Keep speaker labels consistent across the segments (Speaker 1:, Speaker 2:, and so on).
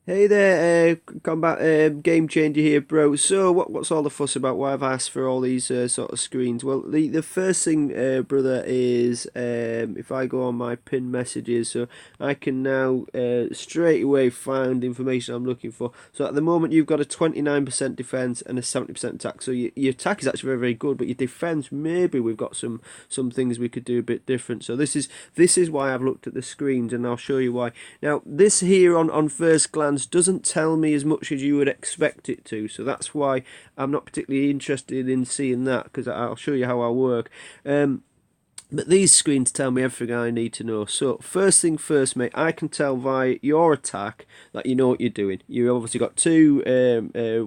Speaker 1: Hey there, combat game changer here, bro. So, what's all the fuss about? Why I've asked for all these sort of screens? Well, the first thing, brother, is if I go on my pinned messages, so I can now straight away find the information I'm looking for. So at the moment, you've got a 29% defense and a 70% attack. So your attack is actually very, very good, but your defense, maybe we've got some things we could do a bit different. So this is why I've looked at the screens, and I'll show you why. Now, this here on first glance doesn't tell me as much as you would expect it to, so that's why I'm not particularly interested in seeing that, because I'll show you how I work. But these screens tell me everything I need to know. So first thing first, mate, I can tell via your attack that you know what you're doing. You've obviously got two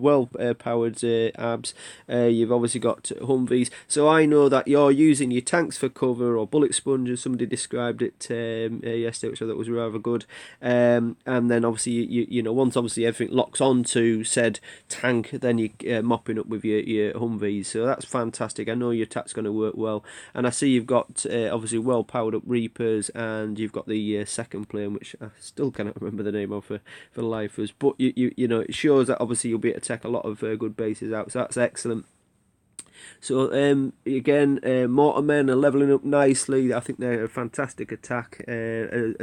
Speaker 1: well-powered abs. You've obviously got Humvees. So I know that you're using your tanks for cover or bullet sponges. Somebody described it yesterday, which I thought was rather good. And then obviously you know once obviously everything locks onto said tank, then you're mopping up with your Humvees. So that's fantastic. I know your attack's going to work well, and I see you've got obviously well powered up Reapers, and you've got the second plane, which I still cannot remember the name of for lifers. But you know it shows that obviously you'll be able to take a lot of good bases out, so that's excellent. So again, Mortarmen are leveling up nicely. I think they're a fantastic attack.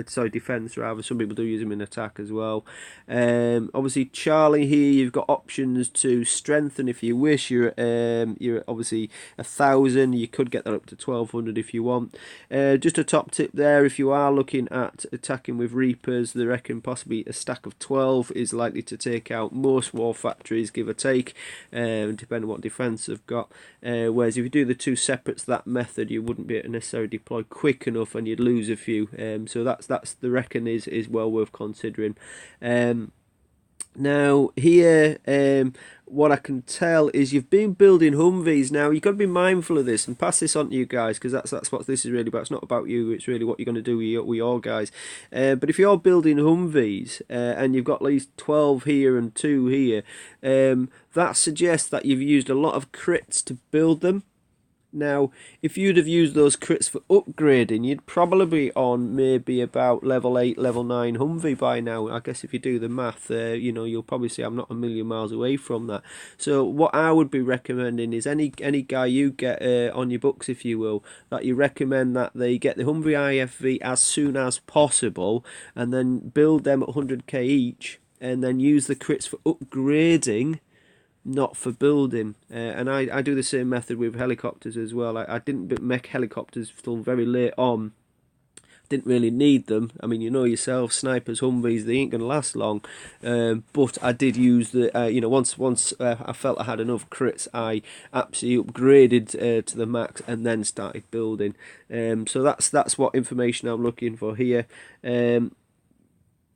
Speaker 1: Sorry, defense rather. Some people do use them in attack as well. Obviously, Charlie here. You've got options to strengthen if you wish. You're obviously 1,000. You could get that up to 1,200 if you want. Just a top tip there. If you are looking at attacking with Reapers, they reckon possibly a stack of 12 is likely to take out most war factories, give or take, depending on what defense they've got. Whereas if you do the two separates, that method, you wouldn't be able to necessarily deploy quick enough, and you'd lose a few. So that's the reckon is well worth considering. Now here, what I can tell is you've been building Humvees. Now you've got to be mindful of this and pass this on to you guys, because that's what this is really about. It's not about you. It's really what you're going to do with your guys. But if you're building Humvees and you've got at least 12 here and 2 here, that suggests that you've used a lot of crits to build them. Now, if you'd have used those crits for upgrading, you'd probably be on maybe about level 8, level 9 Humvee by now. I guess if you do the math, you know, you'll probably see I'm not a million miles away from that. So what I would be recommending is any guy you get on your books, if you will, that you recommend that they get the Humvee IFV as soon as possible, and then build them at 100k each, and then use the crits for upgrading, not for building. And I do the same method with helicopters as well. I didn't make helicopters till very late on. Didn't really need them. I mean, you know yourself, snipers, Humvees, they ain't gonna last long. But I did use the, you know, once I felt I had enough crits, I absolutely upgraded to the max and then started building. So that's what information I'm looking for here.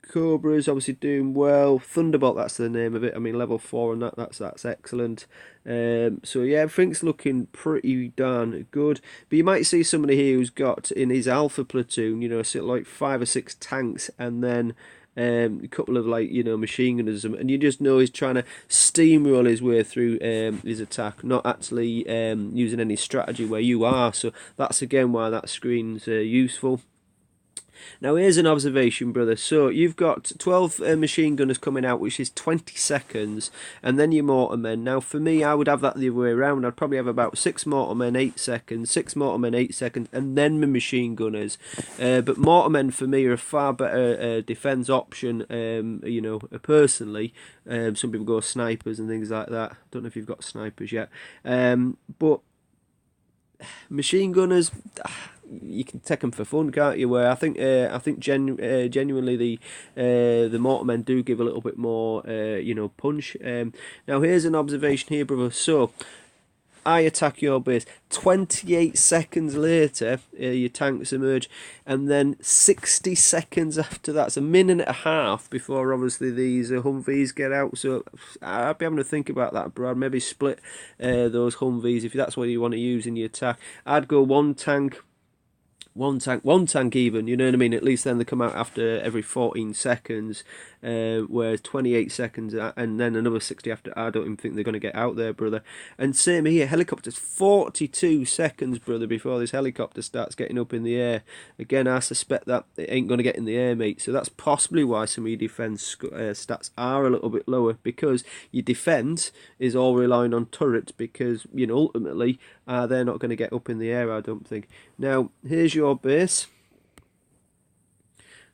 Speaker 1: Cobra's obviously doing well. Thunderbolt, that's the name of it. I mean, level 4 and that's excellent. So yeah, everything's looking pretty darn good. But you might see somebody here who's got in his alpha platoon, you know, like 5 or 6 tanks, and then a couple of, like, you know, machine gunners, and you just know he's trying to steamroll his way through his attack, not actually using any strategy where you are. So that's again why that screen's useful. Now, here's an observation, brother. So, you've got 12 machine gunners coming out, which is 20 seconds, and then your mortarmen. Now, for me, I would have that the other way around. I'd probably have about 6 mortarmen, 8 seconds, 6 mortarmen, 8 seconds, and then my machine gunners. But mortarmen, for me, are a far better defense option, you know, personally. Some people go snipers and things like that. Don't know if you've got snipers yet. But machine gunners, you can take them for fun, can't you? Where I think genuinely the mortarmen do give a little bit more, you know, punch. Now here's an observation here, brother. So I attack your base. 28 seconds later, your tanks emerge, and then 60 seconds after that, it's a minute and a half before obviously these Humvees get out. So I'd be having to think about that, bro. I'd maybe split those Humvees if that's what you want to use in your attack. I'd go one tank one tank even, you know what I mean? At least then they come out after every 14 seconds, whereas 28 seconds and then another 60 after. I don't even think they're going to get out there, brother. And same here, helicopters, 42 seconds, brother, before this helicopter starts getting up in the air. Again, I suspect that it ain't going to get in the air, mate. So that's possibly why some of your defence stats are a little bit lower, because your defence is all relying on turrets, because, you know, ultimately they're not going to get up in the air, I don't think. Now, here's your base.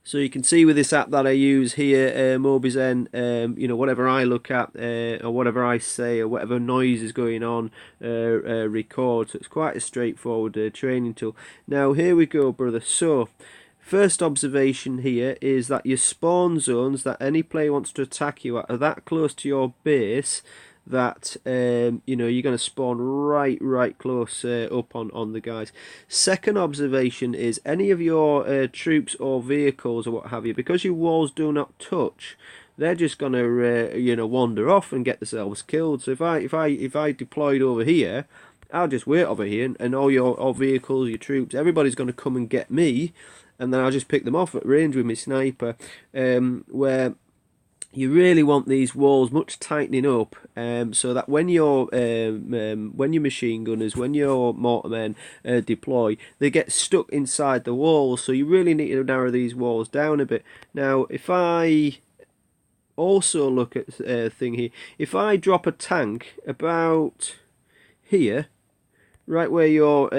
Speaker 1: So you can see with this app that I use here, Mobizen, you know, whatever I look at, or whatever I say, or whatever noise is going on, record. So it's quite a straightforward training tool. Now, here we go, brother. So, first observation here is that your spawn zones that any player wants to attack you at are that close to your base that you know, you're going to spawn right close up on the guys. Second observation is any of your troops or vehicles or what have you, because your walls do not touch, they're just going to you know, wander off and get themselves killed. So if I deployed over here, I'll just wait over here, and all your vehicles, your troops, everybody's going to come and get me, and then I'll just pick them off at range with my sniper. Where you really want these walls much tightening up, so that when your machine gunners, when your mortarmen deploy, they get stuck inside the walls. So you really need to narrow these walls down a bit. Now, if I also look at thing here, if I drop a tank about here, right where your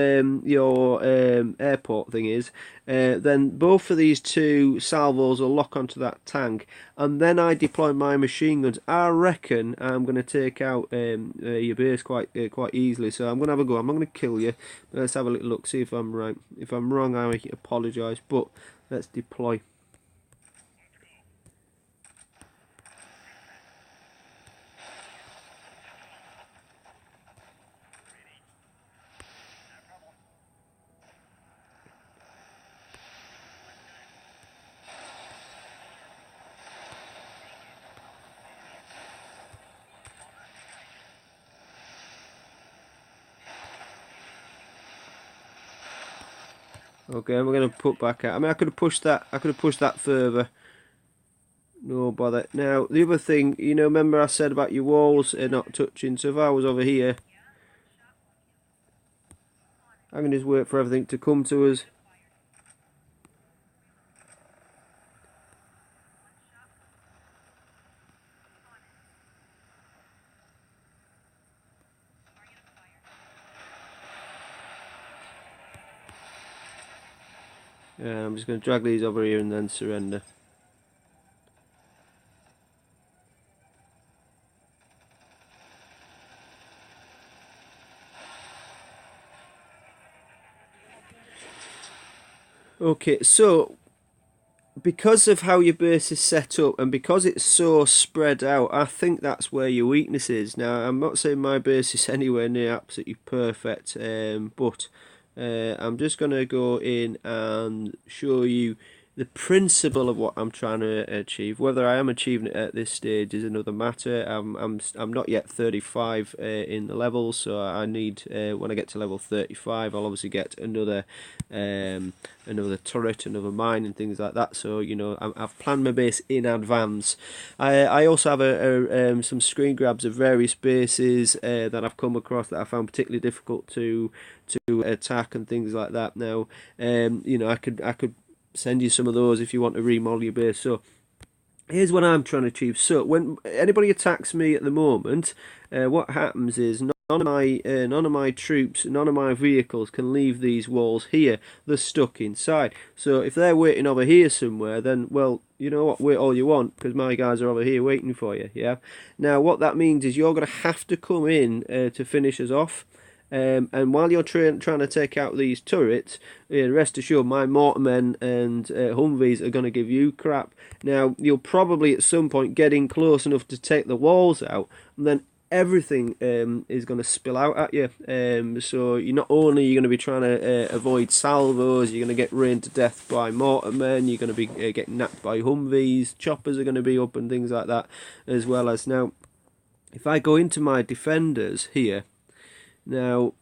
Speaker 1: airport thing is, then both of these two salvos will lock onto that tank, and then I deploy my machine guns. I reckon I'm going to take out your base quite easily. So I'm going to have a go. I'm not going to kill you. Let's have a little look, see if I'm right. If I'm wrong, I apologise, but let's deploy. Okay, we're going to put back out. I mean, I could have pushed that. I could have pushed that further. No bother. Now, the other thing, you know, remember I said about your walls not touching. So if I was over here, I can just wait for everything to come to us. I'm just going to drag these over here and then surrender. Okay, so because of how your base is set up and because it's so spread out, I think that's where your weakness is. Now, I'm not saying my base is anywhere near absolutely perfect, but I'm just going to go in and show you the principle of what I'm trying to achieve. Whether I am achieving it at this stage is another matter. I'm not yet 35 in the levels, so I need when I get to level 35, I'll obviously get another turret, another mine, and things like that. So you know, I've planned my base in advance. I also have some screen grabs of various bases that I've come across that I found particularly difficult to attack and things like that. Now, you know, I could send you some of those if you want to remodel your base. So here's what I'm trying to achieve. So when anybody attacks me at the moment, what happens is none of my troops, none of my vehicles can leave these walls here. They're stuck inside. So if they're waiting over here somewhere, then, well, you know what, wait all you want, because my guys are over here waiting for you. Yeah. Now what that means is you're going to have to come in to finish us off. And while you're trying to take out these turrets, rest assured my mortarmen and Humvees are going to give you crap. Now, you'll probably at some point get in close enough to take the walls out, and then everything is going to spill out at you. So you're not only you're going to be trying to avoid salvos, you're going to get rained to death by mortarmen, you're going to be getting napped by Humvees, choppers are going to be up and things like that, as well as. Now, if I go into my defenders here, now,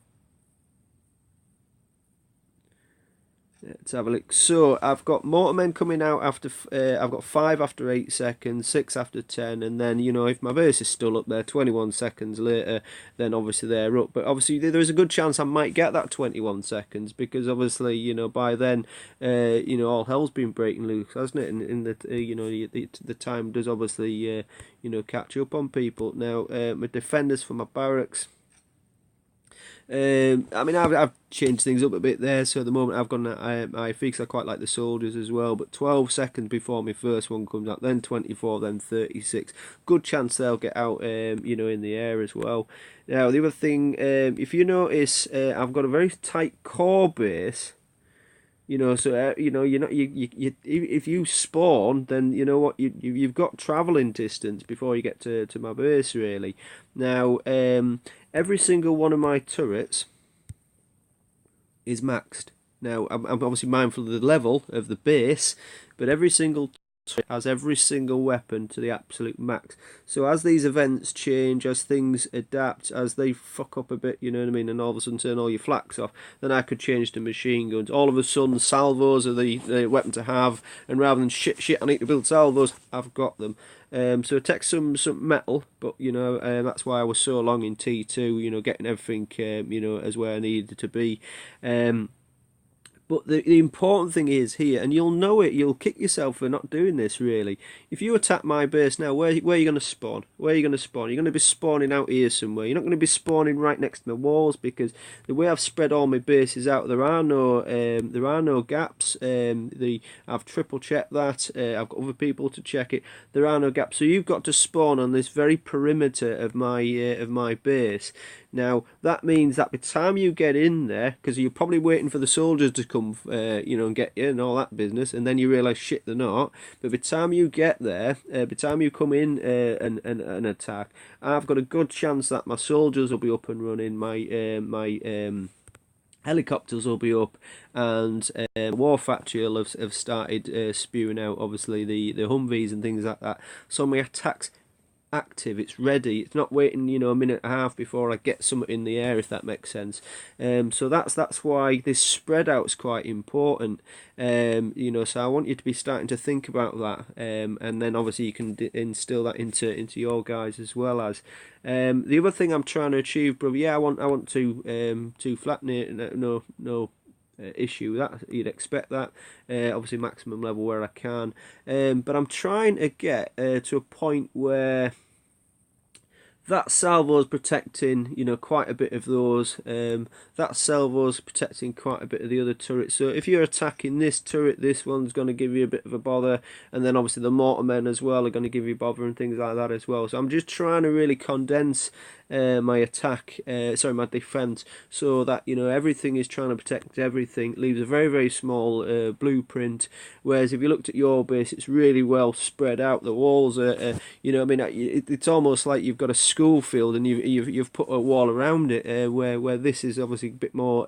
Speaker 1: Let's have a look. So I've got Motormen coming out after. I've got 5 after 8 seconds, 6 after 10, and then if my base is still up there, 21 seconds later, then obviously they're up. But obviously there is a good chance I might get that 21 seconds because obviously by then, all hell's been breaking loose, hasn't it? And the time does obviously catch up on people. Now my defenders for my barracks. I mean, I've changed things up a bit there. So at the moment, I've gone I because I quite like the soldiers as well. But 12 seconds before my first one comes out, then 24, then 36. Good chance they'll get out, in the air as well. Now the other thing, if you notice, I've got a very tight core base. So you're not if you spawn, then you know what you've got travelling distance before you get to my base really. Now every single one of my turrets is maxed. Now I'm obviously mindful of the level of the base, but every single has every single weapon to the absolute max. So as these events change, as things adapt, as they fuck up a bit, you know what I mean, and all of a sudden turn all your flaks off, then I could change to machine guns. All of a sudden, salvos are the weapon to have, and rather than shit, I need to build salvos, I've got them. So it takes some metal, but that's why I was so long in T2, getting everything, as where I needed to be. But the important thing is here, and you'll know it, you'll kick yourself for not doing this really. If you attack my base now, where are you going to spawn? Where are you going to spawn? You're going to be spawning out here somewhere. You're not going to be spawning right next to the walls because the way I've spread all my bases out, there are no gaps. I've triple checked that. I've got other people to check it. There are no gaps. So you've got to spawn on this very perimeter of my base. Now that means that by the time you get in there, because you're probably waiting for the soldiers to come, and get you and all that business, and then you realise shit they're not. But by the time you get there, by the time you come in and attack, I've got a good chance that my soldiers will be up and running. My helicopters will be up, and War Factory will have started spewing out. Obviously the Humvees and things like that. So my attacks active, it's ready, it's not waiting a minute and a half before I get something in the air, if that makes sense. So that's why this spread out is quite important. So I want you to be starting to think about that, and then obviously you can instill that into your guys as well. As the other thing I'm trying to achieve, brother, I want to flatten it. No issue that you'd expect that, obviously maximum level where I can, but I'm trying to get to a point where that salvo's protecting quite a bit of those, that salvo's protecting quite a bit of the other turrets. So if you're attacking this turret, this one's going to give you a bit of a bother, and then obviously the mortarmen as well are going to give you bother and things like that as well. So I'm just trying to really condense my attack, my defense, so that everything is trying to protect everything. It leaves a very, very small blueprint, whereas if you looked at your base, it's really well spread out. The walls are it's almost like you've got a school field and you've put a wall around it, where this is obviously a bit more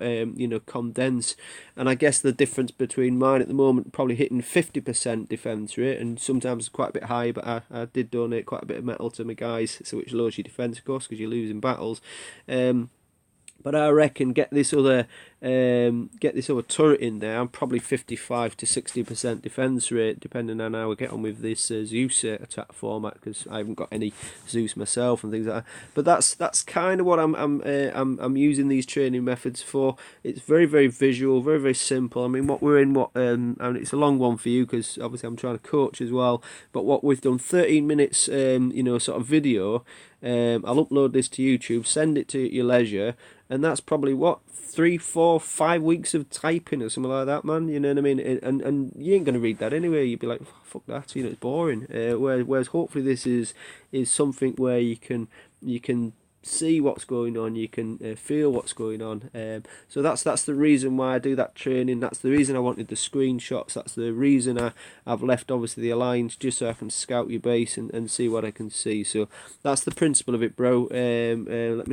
Speaker 1: condensed. And I guess the difference between mine at the moment, probably hitting 50% defense rate, and sometimes quite a bit high, but I did donate quite a bit of metal to my guys, so which lowers your defense, of course, because you're losing battles. But I reckon get this other turret in there. I'm probably 55 to 60% defense rate, depending on how I get on with this Zeus attack format, because I haven't got any Zeus myself and things like that. But that's kind of what I'm using these training methods for. It's very, very visual, very, very simple. I mean, and it's a long one for you because obviously I'm trying to coach as well. But what we've done, 13 minutes, sort of video. I'll upload this to YouTube, send it to your leisure, and that's probably 3, 4, 5 weeks of typing or something like that, man. You know what I mean? And you ain't gonna read that anyway. You'd be like, fuck that, it's boring. Whereas hopefully this is something where you can see what's going on, you can feel what's going on. So that's the reason why I do that training. That's the reason I wanted the screenshots. That's the reason I've left obviously the alliance, just so I can scout your base and see what I can see. So that's the principle of it, bro. Let me